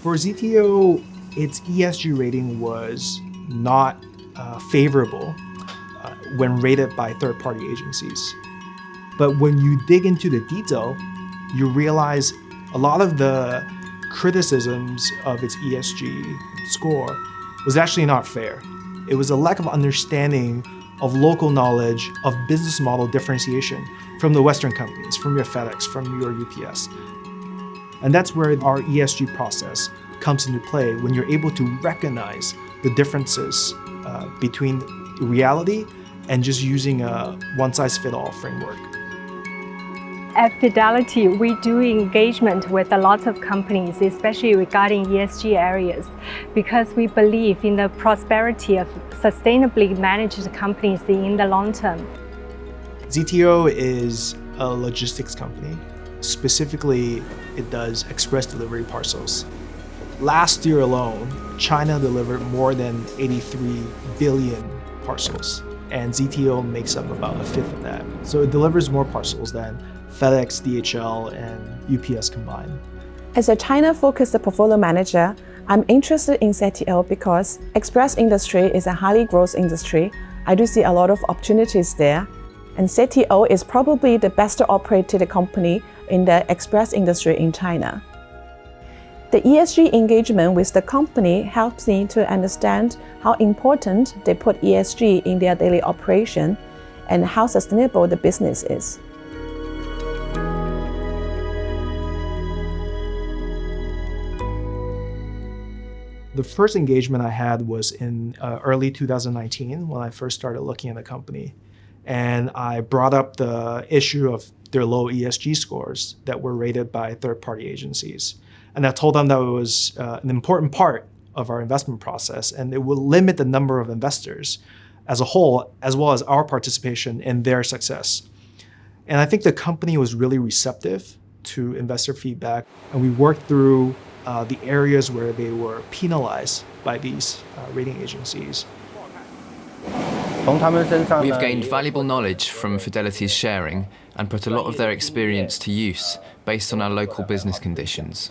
For ZTO, its ESG rating was not favorable when rated by third-party agencies. But when you dig into the detail, you realize a lot of the criticisms of its ESG score was actually not fair. It was a lack of understanding of local knowledge of business model differentiation from the Western companies, from your FedEx, from your UPS. And that's where our ESG process comes into play, when you're able to recognize the differences between reality and just using a one-size-fits-all framework. At Fidelity, we do engagement with a lot of companies, especially regarding ESG areas, because we believe in the prosperity of sustainably managed companies in the long term. ZTO is a logistics company. Specifically, it does express delivery parcels. Last year alone, China delivered more than 83 billion parcels, and ZTO makes up about a fifth of that. So it delivers more parcels than FedEx, DHL, and UPS combined. As a China-focused portfolio manager, I'm interested in ZTO because express industry is a highly growth industry. I do see a lot of opportunities there. And ZTO is probably the best operated company in the express industry in China. The ESG engagement with the company helps me to understand how important they put ESG in their daily operation and how sustainable the business is. The first engagement I had was in early 2019 when I first started looking at the company. And I brought up the issue of their low ESG scores that were rated by third-party agencies. And I told them that it was an important part of our investment process, and it will limit the number of investors as a whole, as well as our participation in their success. And I think the company was really receptive to investor feedback, and we worked through the areas where they were penalized by these rating agencies. We've gained valuable knowledge from Fidelity's sharing and put a lot of their experience to use based on our local business conditions.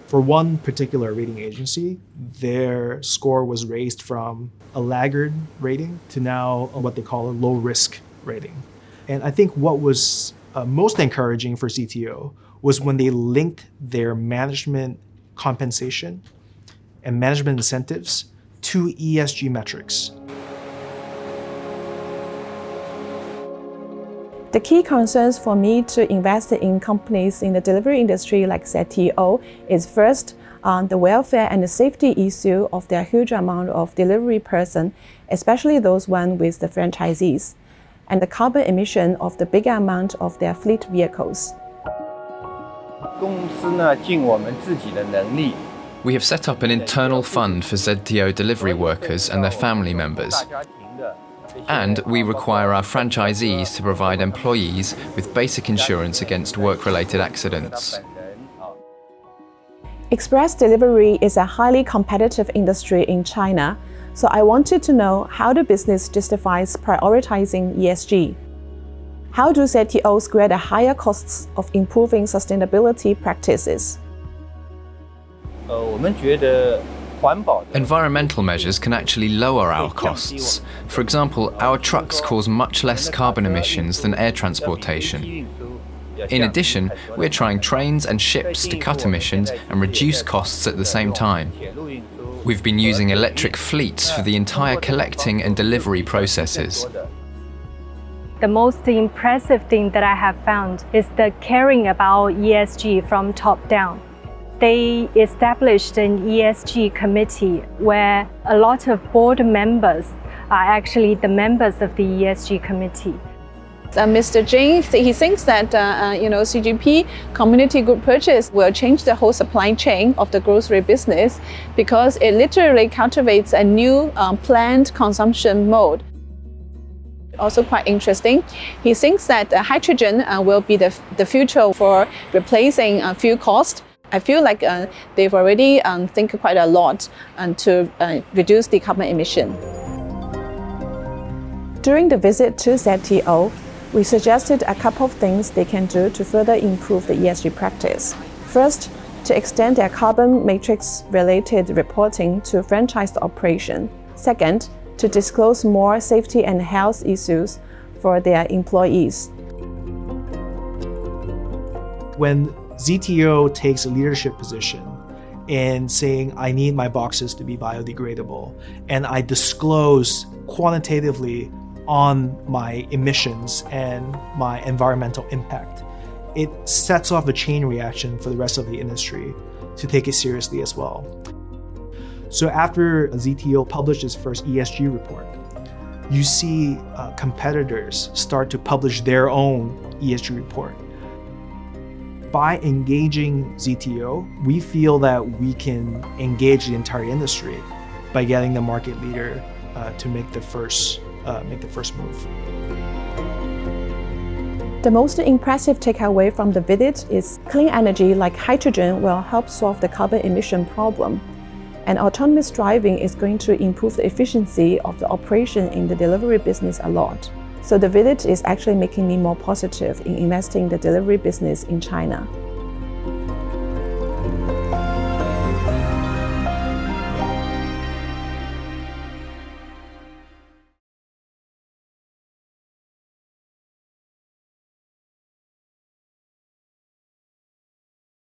For one particular rating agency, their score was raised from a laggard rating to now what they call a low-risk rating. And I think what was most encouraging for ZTO was when they linked their management compensation and management incentives to ESG metrics. The key concerns for me to invest in companies in the delivery industry like ZTO is first, the welfare and the safety issue of their huge amount of delivery person, especially those one with the franchisees, and the carbon emission of the bigger amount of their fleet vehicles. We have set up an internal fund for ZTO delivery workers and their family members. And we require our franchisees to provide employees with basic insurance against work-related accidents. Express delivery is a highly competitive industry in China, so I wanted to know how the business justifies prioritizing ESG. How do ZTO square the higher costs of improving sustainability practices? Environmental measures can actually lower our costs. For example, our trucks cause much less carbon emissions than air transportation. In addition, we're trying trains and ships to cut emissions and reduce costs at the same time. We've been using electric fleets for the entire collecting and delivery processes. The most impressive thing that I have found is the caring about ESG from top down. They established an ESG committee where a lot of board members are actually the members of the ESG committee. Mr. Jing, he thinks that CGP, community group purchase, will change the whole supply chain of the grocery business because it literally cultivates a new planned consumption mode. Also quite interesting, he thinks that hydrogen will be the future for replacing fuel cost. I feel like they've already think quite a lot to reduce the carbon emission. During the visit to ZTO, we suggested a couple of things they can do to further improve the ESG practice. First, to extend their carbon matrix related reporting to franchised operation. Second, to disclose more safety and health issues for their employees. When ZTO takes a leadership position in saying, I need my boxes to be biodegradable, and I disclose quantitatively on my emissions and my environmental impact, it sets off a chain reaction for the rest of the industry to take it seriously as well. So after ZTO published its first ESG report, you see competitors start to publish their own ESG report. By engaging ZTO, we feel that we can engage the entire industry by getting the market leader to make the first move. The most impressive takeaway from the visit is clean energy like hydrogen will help solve the carbon emission problem. And autonomous driving is going to improve the efficiency of the operation in the delivery business a lot. So the visit is actually making me more positive in investing in the delivery business in China.